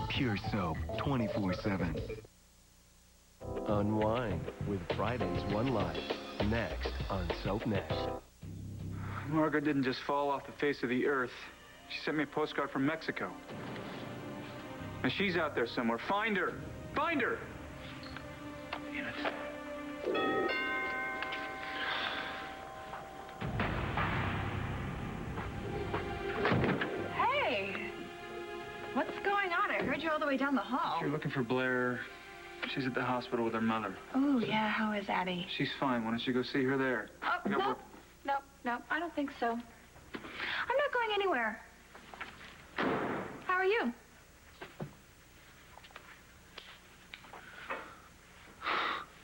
Pure soap 24/7. Unwind with Friday's One Life. Next on Soap Next. Margaret didn't just fall off the face of the earth. She sent me a postcard from Mexico. And she's out there somewhere. Find her! Find her! Damn it. Hey! What's going on? I heard you all the way down the hall. You're looking for Blair. She's at the hospital with her mother. Oh, yeah. How is Addie? She's fine. Why don't you go see her there? Oh, no. I don't think so. I'm not going anywhere. How are you?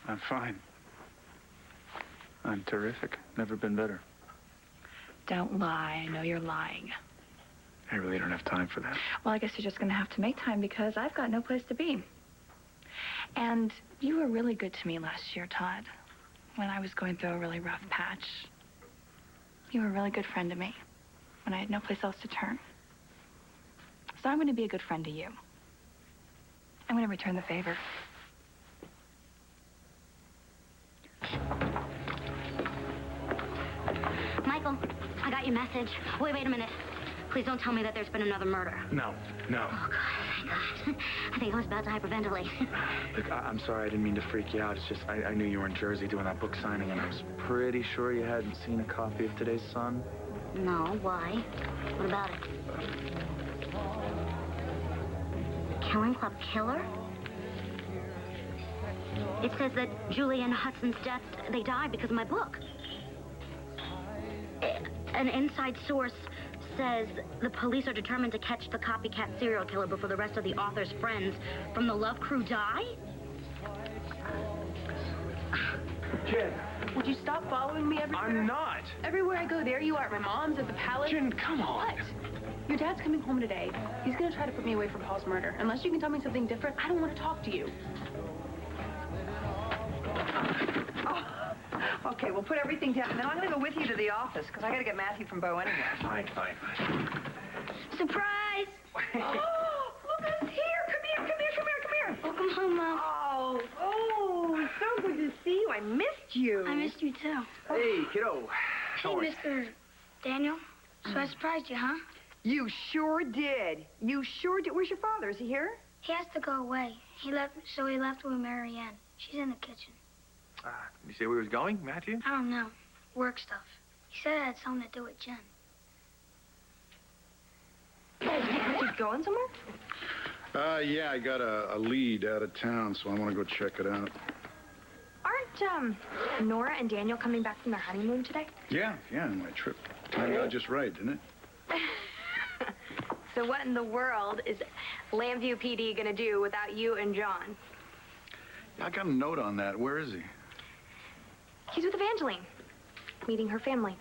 I'm fine. I'm terrific. Never been better. Don't lie. I know you're lying. I really don't have time for that. Well, I guess you're just going to have to make time because I've got no place to be. And you were really good to me last year, Todd, when I was going through a really rough patch. You were a really good friend to me when I had no place else to turn. So I'm going to be a good friend to you. I'm going to return the favor. Michael, I got your message. Wait a minute. Please don't tell me that there's been another murder. No. Oh, God, thank God. I think I was about to hyperventilate. Look, I'm sorry. I didn't mean to freak you out. It's just I knew you were in Jersey doing that book signing, and I was pretty sure you hadn't seen a copy of Today's Sun. No, why? What about it? Killing Club killer? It says that Julie and Hudson's death, they died because of my book. An inside source says the police are determined to catch the copycat serial killer before the rest of the author's friends from the Love Crew die? Jen. Would you stop following me everywhere? I'm not. Everywhere I go, there you are. My mom's at the palace. Jen, come on. What? Your dad's coming home today. He's going to try to put me away from Paul's murder. Unless you can tell me something different, I don't want to talk to you. Okay, we'll put everything down, and then I'm going to go with you to the office, because I got to get Matthew from Bo anyway. Fine. Surprise! Oh, look who's here! Come here! Welcome home, Mom. Oh, so good to see you. I missed you. I missed you, too. Hey, kiddo. Hey, Mr. Daniel. So I surprised you, huh? You sure did. Where's your father? Is he here? He has to go away. He left with Marianne. She's in the kitchen. You say where he was going, Matthew? I don't know. Work stuff. He said it had something to do with Jen. You going somewhere? Yeah, I got a lead out of town, so I want to go check it out. Aren't, Nora and Daniel coming back from their honeymoon today? Yeah, my trip timed out just right, didn't it? So what in the world is Lambview PD gonna do without you and John? I got a note on that. Where is he? He's with Evangeline, meeting her family.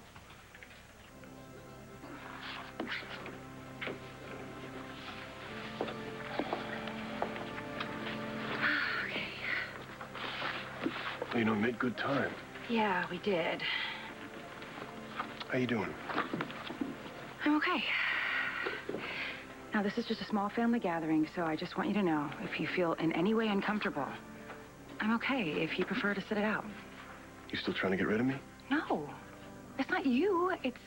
You know, made good time. Yeah, we did. How you doing? I'm okay. Now, this is just a small family gathering, so I just want you to know, if you feel in any way uncomfortable, I'm okay if you prefer to sit it out. You still trying to get rid of me? No, it's not you. It's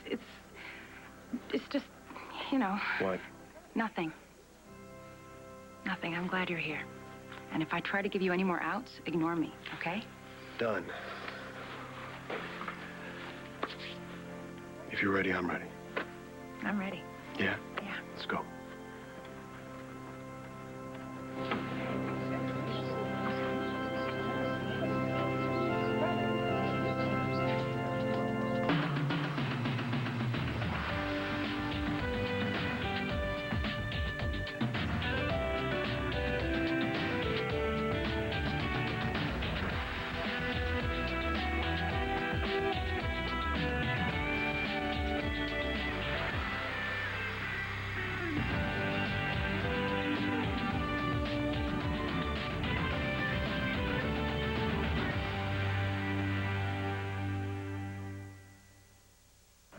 just, you know. What? Nothing. Nothing. I'm glad you're here. And if I try to give you any more outs, ignore me, okay? Done. If you're ready, I'm ready. I'm ready. Yeah? Yeah. Let's go.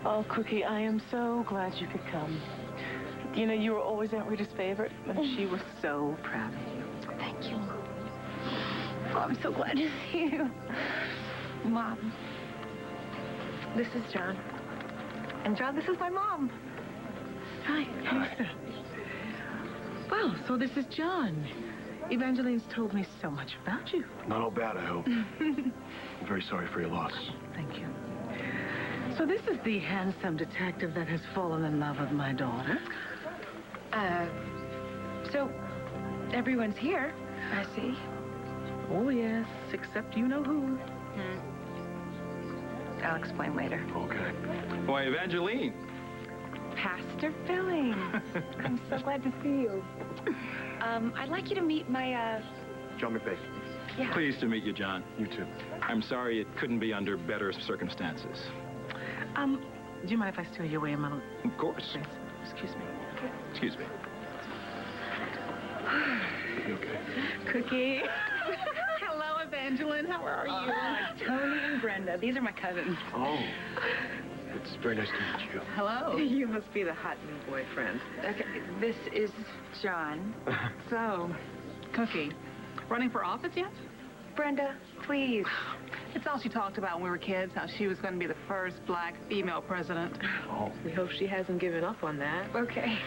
Oh, Cookie, I am so glad you could come. You know, you were always Aunt Rita's favorite, and she was so proud of you. Thank you. Oh, I'm so glad to see you. Mom. This is John. And John, this is my mom. Hi, Lisa. Well, so this is John. Evangeline's told me so much about you. Not all bad, I hope. I'm very sorry for your loss. Thank you. So this is the handsome detective that has fallen in love with my daughter. So everyone's here, I see. Oh, yes, except you know who. I'll explain later. Okay. Why, Evangeline. Pastor Billing. I'm so glad to see you. I'd like you to meet my, John McVeigh. yeah. Pleased to meet you, John. You too. I'm sorry it couldn't be under better circumstances. Do you mind if I steal your way a moment? Of course. Excuse me. Excuse me. You okay? Cookie. Hello, Evangeline. How are you? Tony and Brenda. These are my cousins. Oh. It's very nice to meet you. Hello. You must be the hot new boyfriend. Okay, this is John. So, Cookie, running for office yet? Brenda, please. It's all she talked about when we were kids, how she was going to be the first black female president. Oh. We hope she hasn't given up on that. Okay.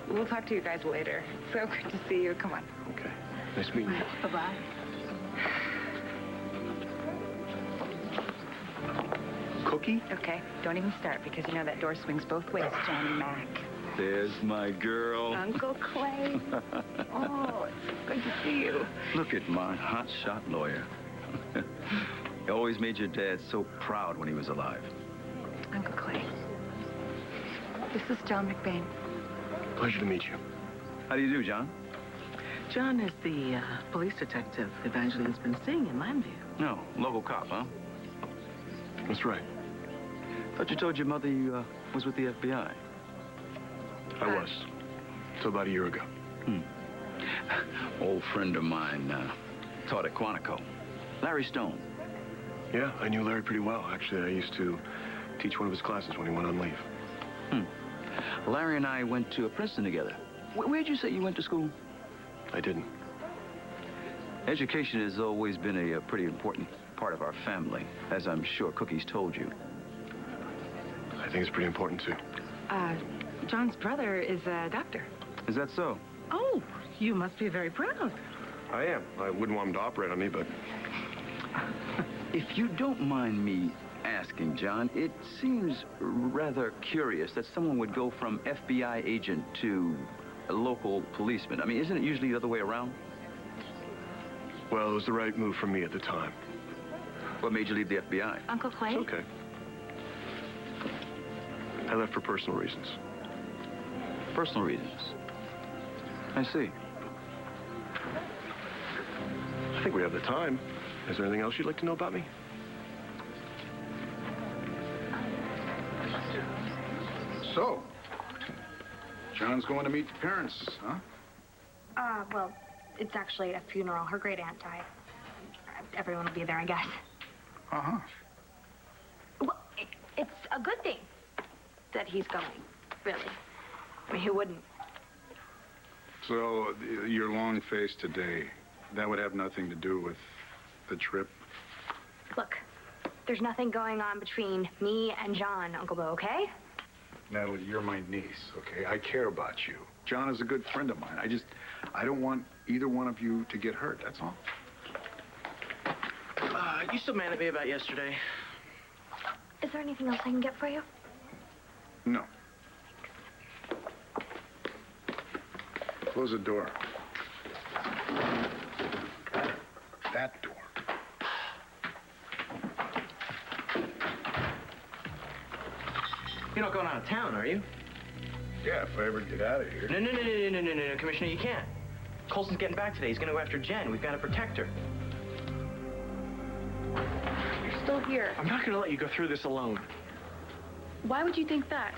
We'll talk to you guys later. So good to see you. Come on. Okay. Nice meeting you. Bye-bye. Cookie? Okay, don't even start because you know that door swings both ways, Johnny Mac. There's my girl. Uncle Clay. Oh, it's so good to see you. Look at my hotshot lawyer. He always made your dad so proud when he was alive. Uncle Clay. This is John McBain. Pleasure to meet you. How do you do, John? John is the police detective Evangeline's been seeing in Lambview. No, local cop, huh? That's right. Thought you told your mother you was with the FBI. I was. Till about a year ago. Old friend of mine taught at Quantico. Larry Stone. Yeah, I knew Larry pretty well. Actually, I used to teach one of his classes when he went on leave. Larry and I went to Princeton together. Where'd you say you went to school? I didn't. Education has always been a pretty important part of our family, as I'm sure Cookie's told you. I think it's pretty important, too. John's brother is a doctor. Is that so? Oh, you must be very proud. I am. I wouldn't want him to operate on me, but... If you don't mind me asking, John, it seems rather curious that someone would go from FBI agent to a local policeman. I mean, isn't it usually the other way around? Well, it was the right move for me at the time. What made you leave the FBI? Uncle Clay? It's okay. I left for personal reasons. Personal reasons. I see. I think we have the time. Is there anything else you'd like to know about me? So, John's going to meet the parents, huh? Well, it's actually a funeral. Her great aunt died. Everyone will be there, I guess. Uh-huh. Well, it's a good thing that he's going, really. I mean, who wouldn't? So, your long face today, that would have nothing to do with the trip? Look, there's nothing going on between me and John, Uncle Bo, okay? Natalie, you're my niece, okay? I care about you. John is a good friend of mine. I don't want either one of you to get hurt, that's all. You still mad at me about yesterday? Is there anything else I can get for you? No. Close the door. That door. You're not going out of town, are you? Yeah, if I ever get out of here. No, Commissioner, you can't. Colson's getting back today. He's going to go after Jen. We've got to protect her. You're still here. I'm not going to let you go through this alone. Why would you think that?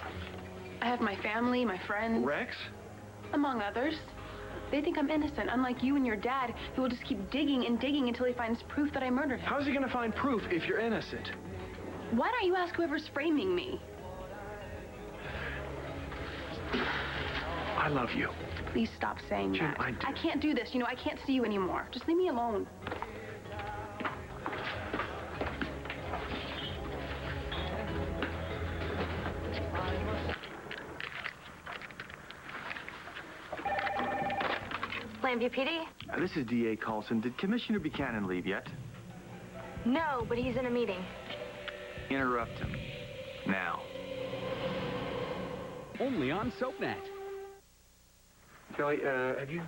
I have my family, my friends. Rex? Among others. They think I'm innocent, unlike you and your dad, who will just keep digging and digging until he finds proof that I murdered him. How's he going to find proof if you're innocent? Why don't you ask whoever's framing me? I love you. Please stop saying Jen, that. I do. I can't do this. You know, I can't see you anymore. Just leave me alone. Plainview PD? This is D.A. Coulson. Did Commissioner Buchanan leave yet? No, but he's in a meeting. Interrupt him. Now. Only on SoapNet. Kelly, have you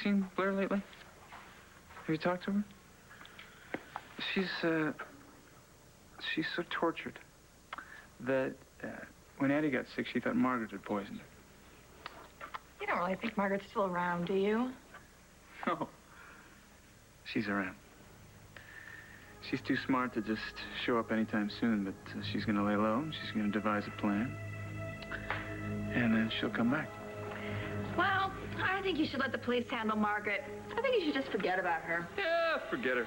seen Blair lately? Have you talked to her? She's so tortured that when Addie got sick, she thought Margaret had poisoned her. You don't really think Margaret's still around, do you? No. She's around. She's too smart to just show up anytime soon, but she's going to lay low, and she's going to devise a plan, and then she'll come back. Well, I think you should let the police handle Margaret. I think you should just forget about her. Yeah, forget her.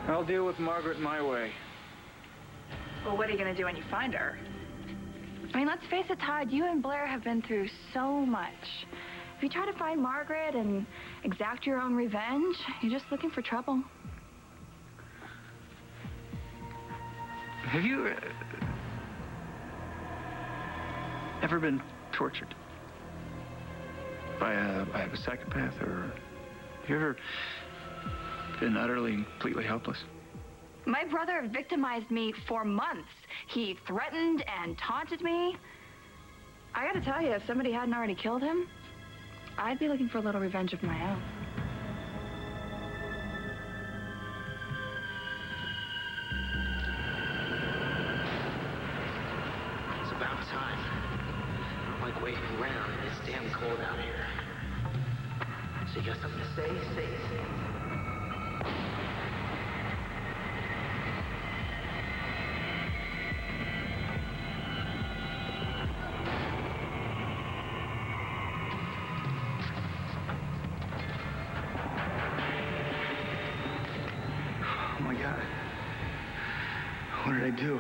I'll deal with Margaret my way. Well, what are you going to do when you find her? I mean, let's face it, Todd, you and Blair have been through so much. If you try to find Margaret and exact your own revenge, you're just looking for trouble. Have you ever been tortured by a psychopath, or have you ever been utterly and completely helpless? My brother victimized me for months. He threatened and taunted me. I gotta tell you, if somebody hadn't already killed him, I'd be looking for a little revenge of my own. It's about time. I don't like waiting around. It's damn cold out here. So you got something to say? Say it. Oh, my God. What did I do?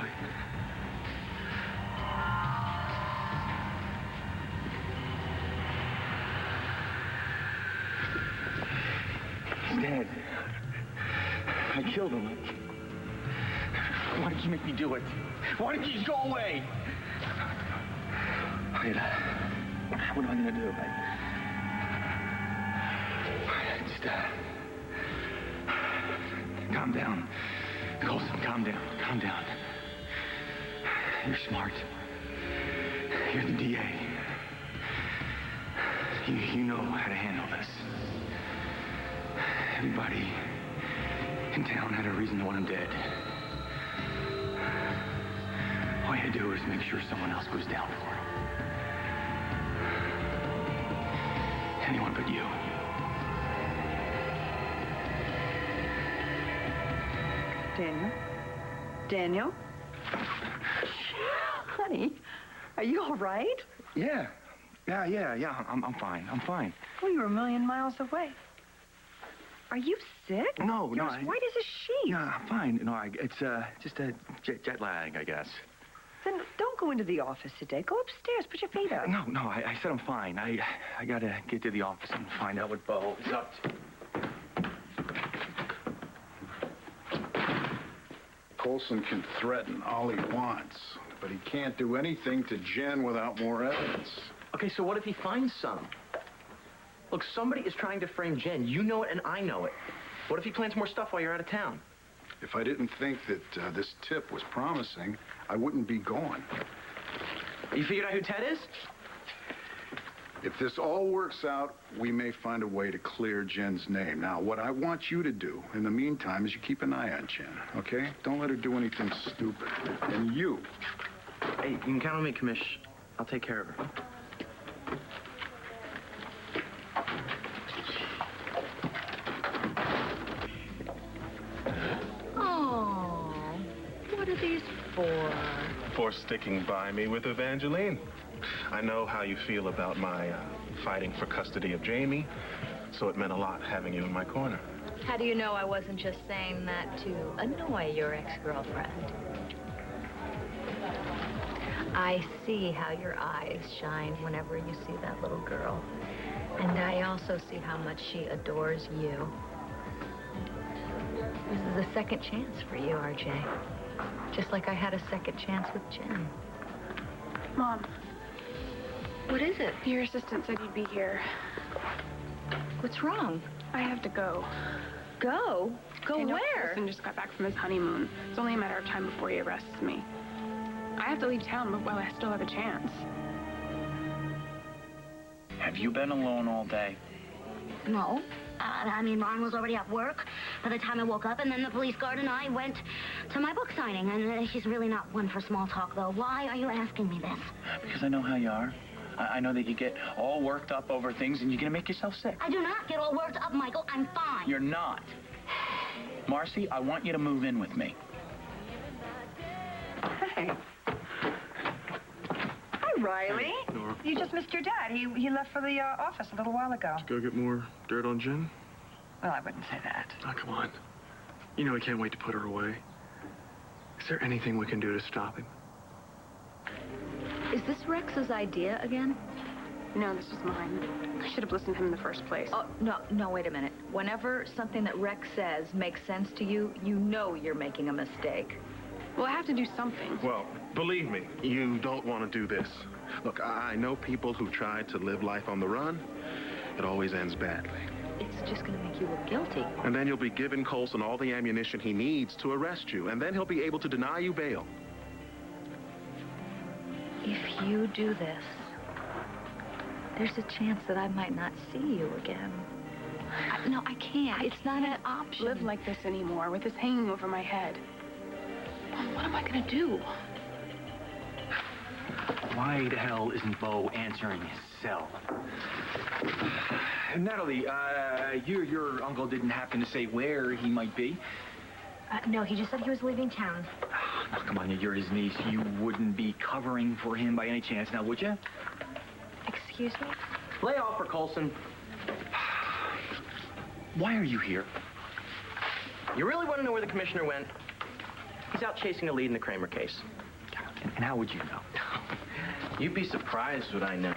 He's dead. I killed him. Why did you make me do it? Why did you just go away? What am I gonna do? Calm down. Coulson, calm down. Calm down. You're smart. You're the DA. You know how to handle this. Everybody in town had a reason to want him dead. All you do is make sure someone else goes down for him. Anyone but you. Daniel? Daniel? Honey, are you all right? Yeah. I'm fine. I'm fine. Well, you were a million miles away. Are you sick? No. You're as white as a sheet. Yeah, I'm fine. No, it's just a jet lag, I guess. Then don't go into the office today. Go upstairs. Put your feet up. No. I said I'm fine. I gotta get to the office and find out what Bo is up to. Coulson can threaten all he wants, but he can't do anything to Jen without more evidence. Okay, so what if he finds some? Look, somebody is trying to frame Jen. You know it, and I know it. What if he plans more stuff while you're out of town? If I didn't think that this tip was promising, I wouldn't be going. You figured out who Ted is? If this all works out, we may find a way to clear Jen's name. Now, what I want you to do in the meantime is you keep an eye on Jen, okay? Don't let her do anything stupid. And you. Hey, you can count on me, Commish. I'll take care of her. Oh, what are these for? For sticking by me with Evangeline. I know how you feel about my fighting for custody of Jamie, so it meant a lot having you in my corner. How do you know I wasn't just saying that to annoy your ex-girlfriend? I see how your eyes shine whenever you see that little girl. And I also see how much she adores you. This is a second chance for you, RJ. Just like I had a second chance with Jen. Mom. What is it? Your assistant said you'd be here. What's wrong? I have to go. Go? Go I know where? Colson just got back from his honeymoon. It's only a matter of time before he arrests me. I have to leave town, but while I still have a chance. Have you been alone all day? No. I mean, Ron was already at work by the time I woke up, and then the police guard and I went to my book signing. And he's really not one for small talk, though. Why are you asking me this? Because I know how you are. I know that you get all worked up over things, and you're going to make yourself sick. I do not get all worked up, Michael. I'm fine. You're not. Marcy, I want you to move in with me. Hey. Hi, Riley. Nora. You just missed your dad. He left for the office a little while ago. Go get more dirt on Jen? Well, I wouldn't say that. Oh, come on. You know he can't wait to put her away. Is there anything we can do to stop him? Is this Rex's idea again? No, this was mine. I should have listened to him in the first place. Oh, no, wait a minute. Whenever something that Rex says makes sense to you, you know you're making a mistake. Well, I have to do something. Well, believe me, you don't want to do this. Look, I know people who tried to live life on the run. It always ends badly. It's just going to make you look guilty. And then you'll be giving Colson all the ammunition he needs to arrest you, and then he'll be able to deny you bail. If you do this, there's a chance that I might not see you again. No, I can't. It's not an option. Live like this anymore with this hanging over my head. Mom, what am I going to do? Why the hell isn't Bo answering his cell? Natalie, your uncle didn't happen to say where he might be? No, he just said he was leaving town. Now, come on, you're his niece. You wouldn't be covering for him by any chance, now, would you? Excuse me? Lay off for Colson. Why are you here? You really want to know where the commissioner went? He's out chasing a lead in the Kramer case. And how would you know? You'd be surprised what I know.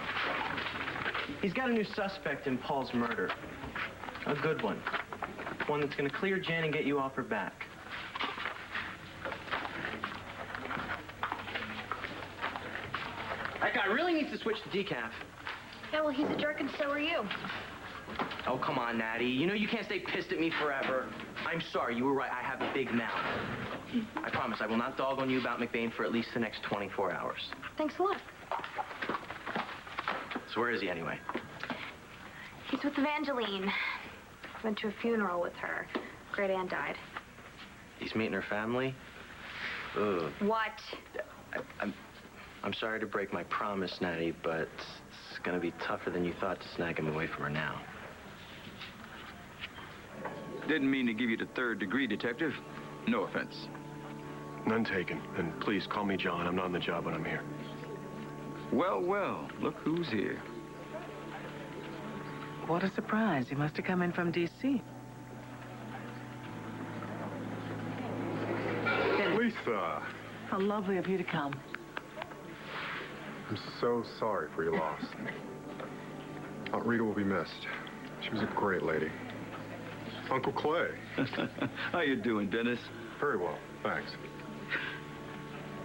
He's got a new suspect in Paul's murder. A good one. One that's going to clear Jen and get you off her back. That guy really needs to switch to decaf. Yeah, well, he's a jerk and so are you. Oh, come on, Natty. You know you can't stay pissed at me forever. I'm sorry, you were right. I have a big mouth. I promise I will not dog on you about McBain for at least the next 24 hours. Thanks a lot. So where is he anyway? He's with Evangeline. Went to a funeral with her. Great aunt died. He's meeting her family? Ugh. What? I'm sorry to break my promise, Natty, but it's gonna be tougher than you thought to snag him away from her now. Didn't mean to give you the third degree, Detective. No offense. None taken. And please call me John. I'm not on the job when I'm here. Well, well, look who's here. What a surprise. You must have come in from D.C. Lisa. How lovely of you to come. I'm so sorry for your loss. Aunt Rita will be missed. She was a great lady. Uncle Clay. How you doing, Dennis? Very well, thanks.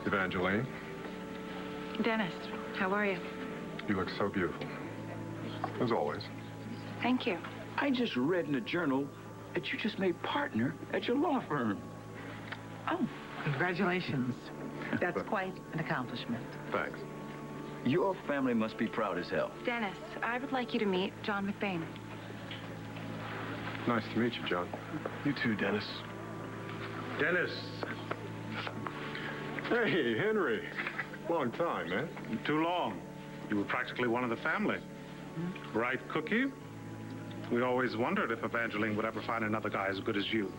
Evangeline, Dennis, how are you? you look so beautiful. As always. Thank you. I just read in the journal that you just made partner at your law firm. Oh, congratulations. That's quite an accomplishment. Thanks. Your family must be proud as hell. Dennis, I would like you to meet John McBain. Nice to meet you, John. You too, Dennis. Dennis. Hey, Henry. Long time, man. Too long. You were practically one of the family. Right, Cookie? We always wondered if Evangeline would ever find another guy as good as you.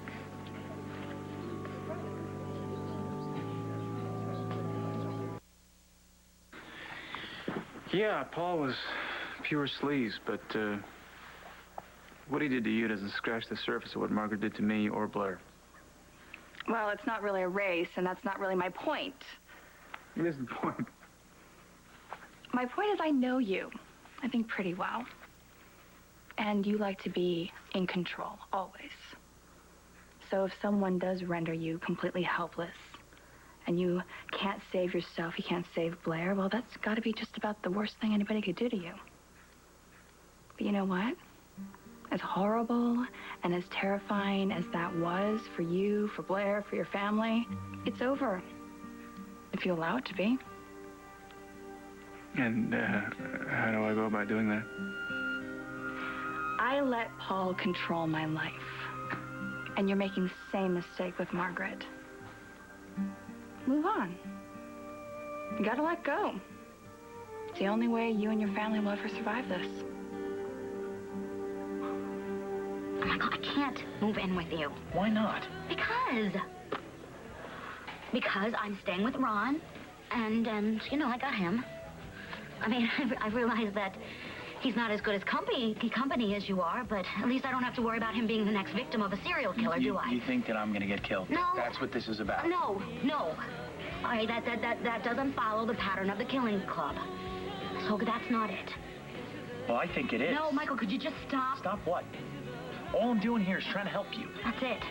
Yeah, Paul was pure sleaze, but What he did to you doesn't scratch the surface of what Margaret did to me or Blair. Well, it's not really a race, and that's not really my point. It is the point. My point is I know you, I think pretty well. And you like to be in control, always. So if someone does render you completely helpless, and you can't save yourself, you can't save Blair, well, that's got to be just about the worst thing anybody could do to you. But you know what? As horrible and as terrifying as that was for you, for Blair, for your family, it's over. If you allow it to be. And how do I go about doing that? I let Paul control my life. And you're making the same mistake with Margaret. Move on. You gotta let go. It's the only way you and your family will ever survive this. Michael, I can't move in with you. Why not? Because I'm staying with Ron, and you know, I got him. I mean, I realize that he's not as good as company as you are, but at least I don't have to worry about him being the next victim of a serial killer, do I? You think that I'm gonna get killed? No. That's what this is about. No. All right, that doesn't follow the pattern of the killing club. So that's not it. Well, I think it is. No, Michael, could you just stop? Stop what? All I'm doing here is trying to help you. That's it.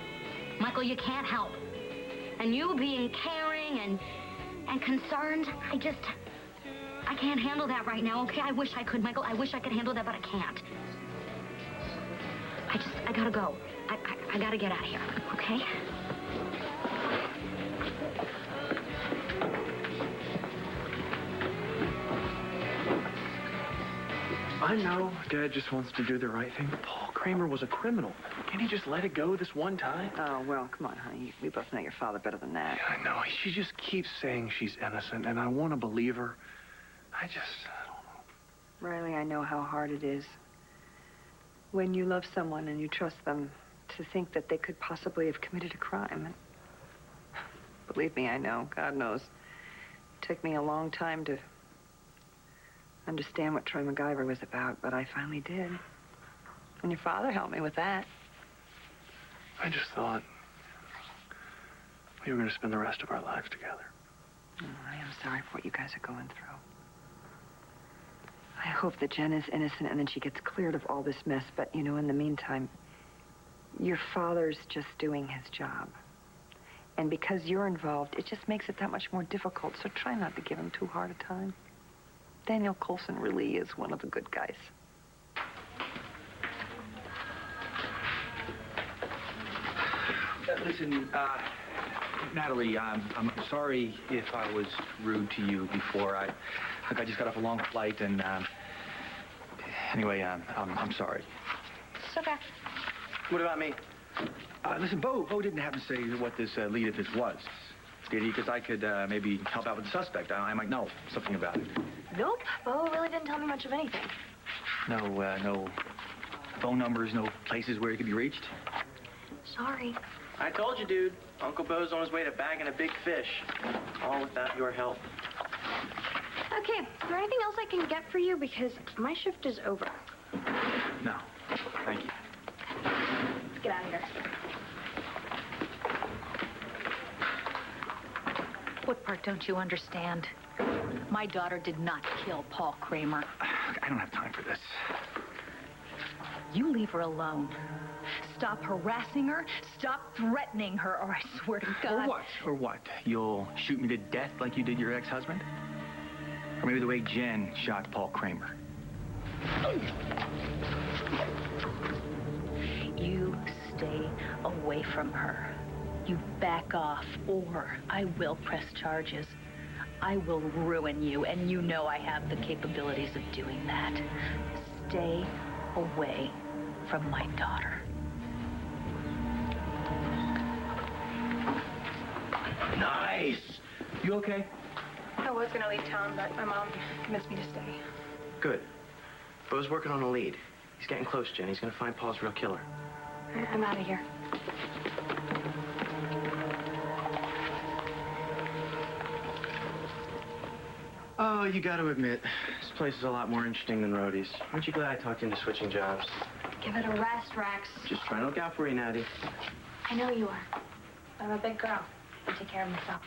Michael, you can't help. And you being caring and concerned, I can't handle that right now, okay? I wish I could, Michael. I wish I could handle that, but I can't. I gotta go. I gotta get out of here, okay? I know Dad just wants to do the right thing, but Paul Kramer was a criminal. Can't he just let it go this one time? Oh, well, come on, honey. We both know your father better than that. Yeah, I know. She just keeps saying she's innocent, and I want to believe her. I don't know. Riley, I know how hard it is when you love someone and you trust them to think that they could possibly have committed a crime. And believe me, I know. God knows. It took me a long time to understand what Troy MacGyver was about, but I finally did. And your father helped me with that. I just thought we were going to spend the rest of our lives together. Oh, I am sorry for what you guys are going through. I hope that Jen is innocent and then she gets cleared of all this mess, but, you know, in the meantime, your father's just doing his job. And because you're involved, it just makes it that much more difficult, so try not to give him too hard a time. Daniel Coulson really is one of the good guys. Listen, Natalie, I'm sorry if I was rude to you before. I just got off a long flight, and anyway, I'm sorry. It's okay. What about me? Listen, Bo didn't have to say what this lead of his was, did he? Because I could maybe help out with the suspect. I might know something about it. Nope, Bo really didn't tell me much of anything. No phone numbers, no places where he could be reached? Sorry. I told you, dude. Uncle Bo's on his way to bagging a big fish. All without your help. Okay, is there anything else I can get for you? Because my shift is over. No, thank you. Let's get out of here. What part don't you understand? My daughter did not kill Paul Kramer. I don't have time for this. You leave her alone. Stop harassing her. Stop threatening her, or I swear to God. Or what? You'll shoot me to death like you did your ex-husband? Or maybe the way Jen shot Paul Kramer? You stay away from her. You back off, or I will press charges. I will ruin you, and you know I have the capabilities of doing that. Stay away from my daughter. Nice. You okay? I was going to leave town, but my mom convinced me to stay. Good. Bo's working on a lead. He's getting close, Jen. He's going to find Paul's real killer. All right, I'm out of here. Oh, you got to admit, this place is a lot more interesting than Rhodey's. Aren't you glad I talked you into switching jobs? Give it a rest, Rex. Just trying to look out for you, Natty. I know you are. I'm a big girl. I take care of myself.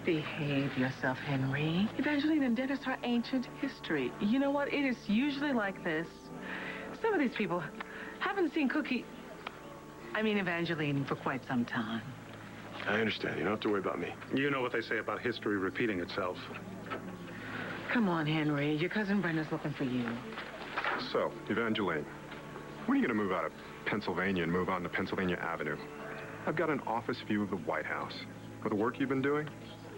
Behave yourself, Henry. Evangeline and Dennis are ancient history. You know what? It is usually like this. Some of these people haven't seen Evangeline for quite some time. I understand. You don't have to worry about me. You know what they say about history repeating itself. Come on, Henry. Your cousin Brenda's looking for you. So, Evangeline, when are you going to move out of Pennsylvania and move on to Pennsylvania Avenue? I've got an office view of the White House. For the work you've been doing,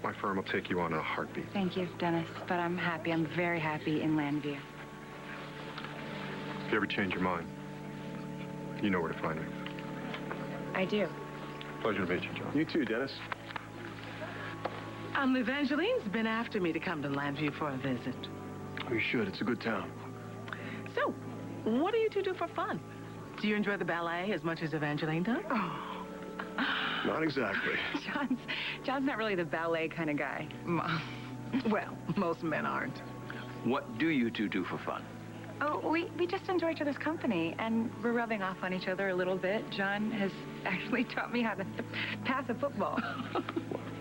my firm will take you on in a heartbeat. Thank you, Dennis, but I'm happy. I'm very happy in Landview. If you ever change your mind, you know where to find me. I do. Pleasure to meet you, John. You too, Dennis. Evangeline's been after me to come to Landview for a visit. Oh, you should. It's a good town. So, what do you two do for fun? Do you enjoy the ballet as much as Evangeline does? Oh. Not exactly. John's not really the ballet kind of guy. Well, most men aren't. What do you two do for fun? Oh, we just enjoy each other's company, and we're rubbing off on each other a little bit. John has actually taught me how to pass a football.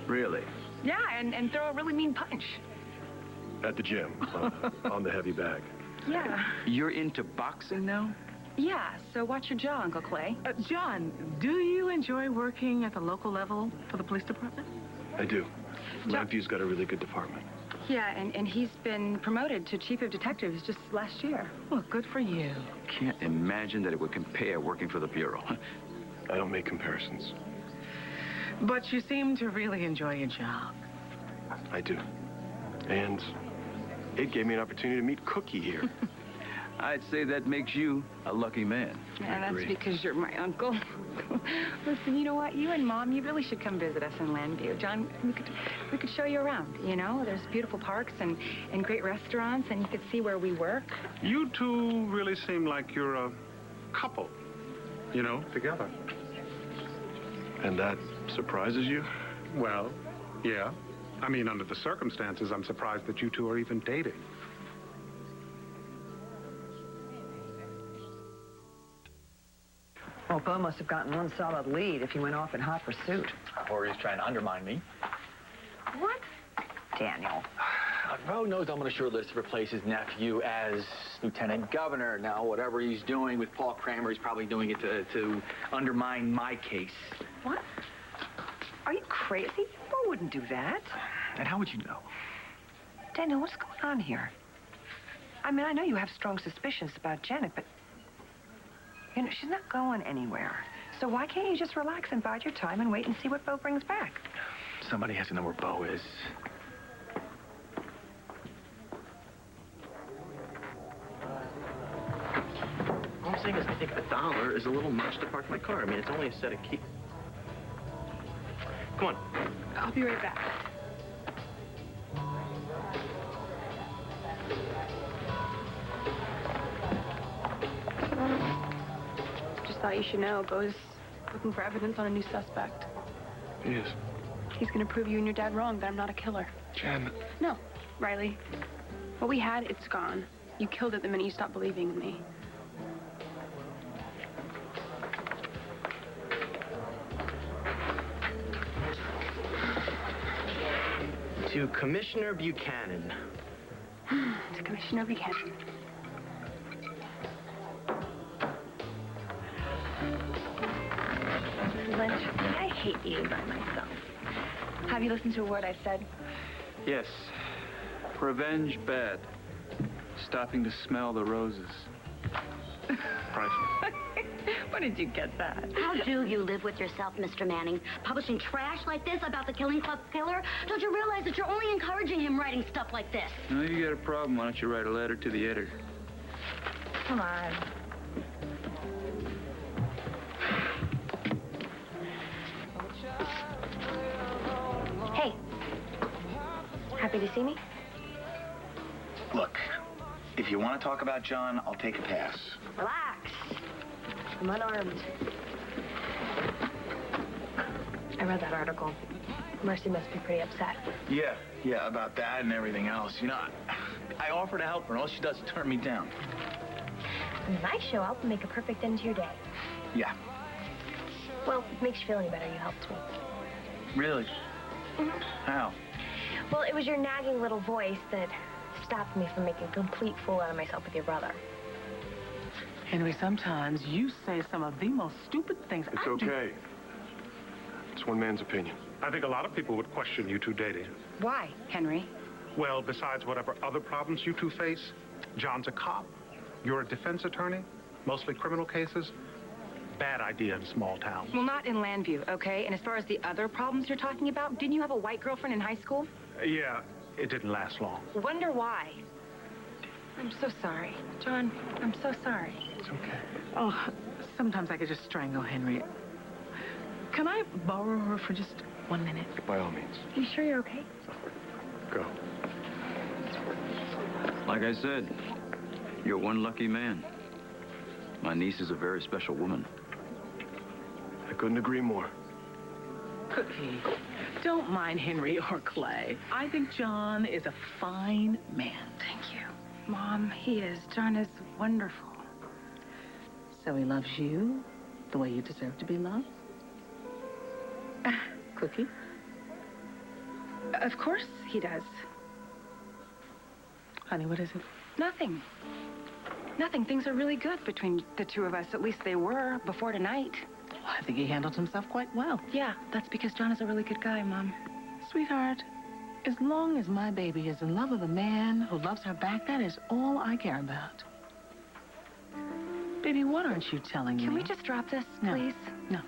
Really? Yeah, and throw a really mean punch. At the gym, on the heavy bag. Yeah. You're into boxing now? Yeah, so watch your jaw, Uncle Clay. John, do you enjoy working at the local level for the police department? I do. Landview's got a really good department. Yeah, and he's been promoted to chief of detectives just last year. Well, good for you. Can't imagine that it would compare working for the Bureau. I don't make comparisons. But you seem to really enjoy your job. I do. And it gave me an opportunity to meet Cookie here. I'd say that makes you a lucky man. And that's because you're my uncle. Listen, you know what? You and Mom, you really should come visit us in Landview. John, we could show you around, you know? There's beautiful parks and great restaurants, and you could see where we work. You two really seem like you're a couple, you know, together. And that surprises you? Well, yeah. I mean, under the circumstances, I'm surprised that you two are even dating. Well, Bo must have gotten one solid lead if he went off in hot pursuit. Or he's trying to undermine me. What? Daniel. Bo knows I'm on a short list to replace his nephew as lieutenant governor. Now, whatever he's doing with Paul Kramer, he's probably doing it to undermine my case. What? Are you crazy? Bo wouldn't do that. And how would you know? Daniel, what's going on here? I mean, I know you have strong suspicions about Janet, but... you know, she's not going anywhere. So why can't you just relax and bide your time and wait and see what Bo brings back? Somebody has to know where Bo is. All I'm saying is I think $1 is a little much to park my car. I mean, it's only a set of keys. Come on. I'll be right back. Just thought you should know, Bo's looking for evidence on a new suspect. He is. He's gonna prove you and your dad wrong, that I'm not a killer. Jen. No, Riley. What we had, it's gone. You killed it the minute you stopped believing in me. To Commissioner Buchanan. To Commissioner Buchanan. Lynch, I hate eating by myself. Have you listened to a word I said? Yes. Revenge bad. Stopping to smell the roses. Priceless. Where did you get that? How do you live with yourself, Mr. Manning? Publishing trash like this about the Killing Club killer? Don't you realize that you're only encouraging him writing stuff like this? Now you got a problem. Why don't you write a letter to the editor? Come on. Hey. Happy to see me? Look, if you want to talk about John, I'll take a pass. Relax. I'm unarmed. I read that article. Mercy must be pretty upset. Yeah, about that and everything else. You know, I offer to help her, and all she does is turn me down. When I show up, make a perfect end to your day. Yeah. Well, if it makes you feel any better, you helped me. Really? How? Well, it was your nagging little voice that stopped me from making a complete fool out of myself with your brother. Henry, sometimes you say some of the most stupid things. It's okay. It's one man's opinion. I think a lot of people would question you two dating. Why, Henry? Well, besides whatever other problems you two face, John's a cop. You're a defense attorney, mostly criminal cases. Bad idea in a small town. Well, not in Landview, okay? And as far as the other problems you're talking about, didn't you have a white girlfriend in high school? Yeah, it didn't last long. Wonder why. I'm so sorry. John, I'm so sorry. It's okay. Oh, sometimes I could just strangle Henry. Can I borrow her for just 1 minute? By all means. You sure you're okay? Go. Like I said, you're one lucky man. My niece is a very special woman. I couldn't agree more. Cookie, don't mind Henry or Clay. I think John is a fine man. Thank you. Mom, he is. John is wonderful. So he loves you the way you deserve to be loved? Cookie? Of course he does. Honey, what is it? Nothing. Nothing. Things are really good between the two of us. At least they were before tonight. Well, I think he handled himself quite well. Yeah, that's because John is a really good guy, Mom. Sweetheart, as long as my baby is in love with a man who loves her back, that is all I care about. Baby, what aren't you telling me? Can we just drop this, please? No.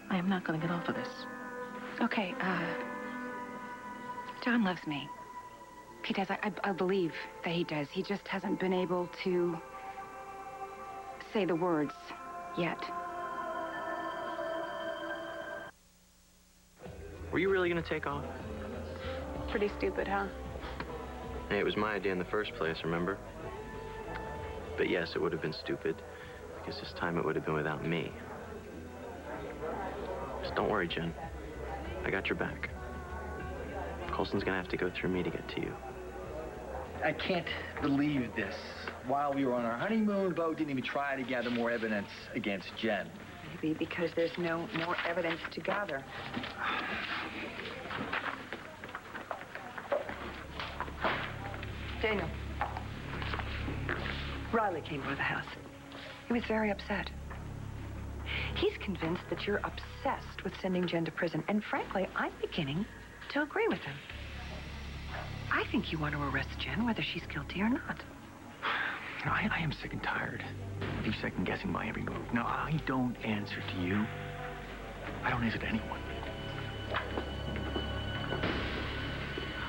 I am not going to get off of this. Okay, John loves me. He does. I believe that he does. He just hasn't been able to say the words yet. Were you really going to take off? Pretty stupid, huh? Hey, it was my idea in the first place, remember? But yes, it would have been stupid, because this time it would have been without me. Just don't worry, Jen. I got your back. Colson's gonna have to go through me to get to you. I can't believe this. While we were on our honeymoon, Bo didn't even try to gather more evidence against Jen. Maybe because there's no more evidence to gather. Daniel. Riley came by the house. He was very upset. He's convinced that you're obsessed with sending Jen to prison, and frankly, I'm beginning to agree with him. I think you want to arrest Jen, whether she's guilty or not. You know, I am sick and tired of you second-guessing my every move. Now, I don't answer to you. I don't answer to anyone.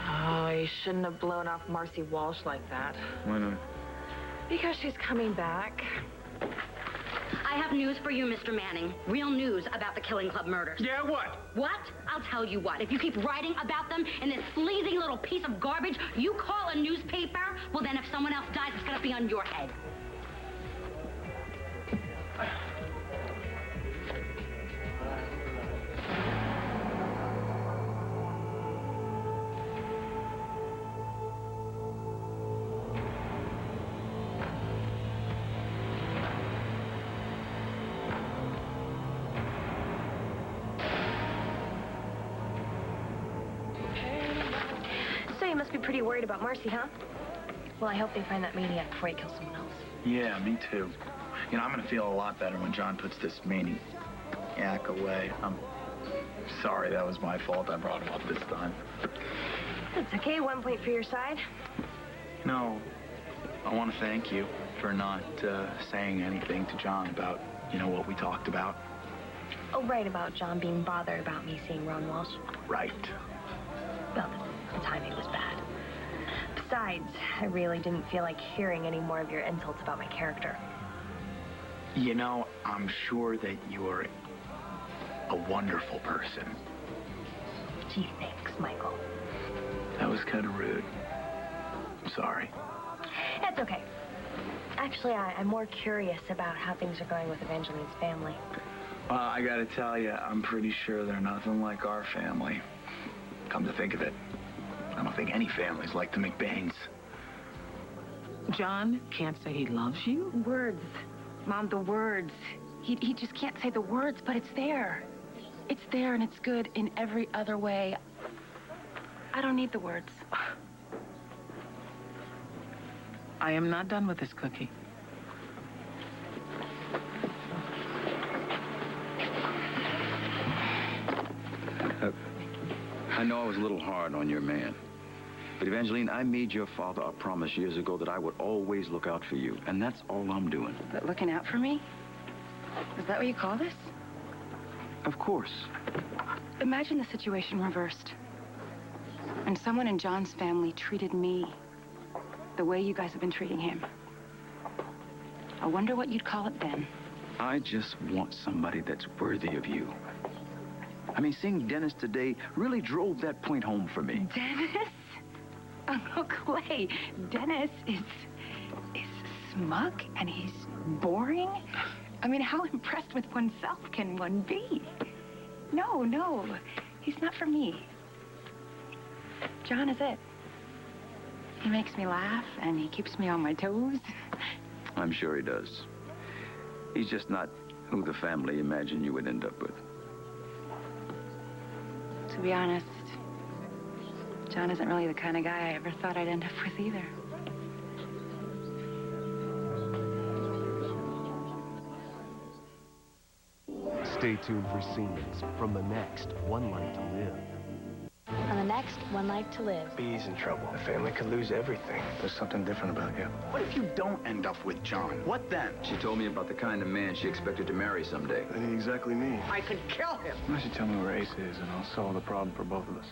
Oh, you shouldn't have blown off Marcy Walsh like that. Why not? Because she's coming back. I have news for you, Mr. Manning. Real news about the Killing Club murders. Yeah, what? What? I'll tell you what. If you keep writing about them in this sleazy little piece of garbage you call a newspaper, well, then if someone else dies, it's gonna be on your head. So you must be pretty worried about Marcy, huh? Well, I hope they find that maniac before he kills someone else. Yeah, me too. You know, I'm gonna feel a lot better when John puts this maniac away. I'm sorry, that was my fault. I brought him up this time. That's okay. 1 point for your side. No, I want to thank you for not saying anything to John about, you know, what we talked about. Oh, right, about John being bothered about me seeing Ron Walsh. Right. Well, the timing was bad. Besides, I really didn't feel like hearing any more of your insults about my character. You know, I'm sure that you are a wonderful person. Gee, thanks, Michael. That was kind of rude. I'm sorry. That's okay. Actually, I'm more curious about how things are going with Evangeline's family. Well, I gotta tell you, I'm pretty sure they're nothing like our family. Come to think of it, I don't think any families like the McBains. John can't say he loves you? Words. Mom, the words. He just can't say the words, but it's there. It's there and it's good in every other way. I don't need the words. I am not done with this cookie. I know I was a little hard on your man. But Evangeline, I made your father a promise years ago that I would always look out for you. And that's all I'm doing. But looking out for me? Is that what you call this? Of course. Imagine the situation reversed. And someone in John's family treated me the way you guys have been treating him. I wonder what you'd call it then. I just want somebody that's worthy of you. I mean, seeing Dennis today really drove that point home for me. Dennis? Uncle Clay, Dennis is smug and he's boring. I mean, how impressed with oneself can one be? No, he's not for me. John is it. He makes me laugh and he keeps me on my toes. I'm sure he does. He's just not who the family imagined you would end up with. To be honest, John isn't really the kind of guy I ever thought I'd end up with either. Stay tuned for scenes from the next One Life to Live. On the next One Life to Live. Bee's in trouble. The family could lose everything. There's something different about you. What if you don't end up with John? What then? She told me about the kind of man she expected to marry someday. That ain't exactly me. I could kill him. Why don't you tell me where Ace is, and I'll solve the problem for both of us.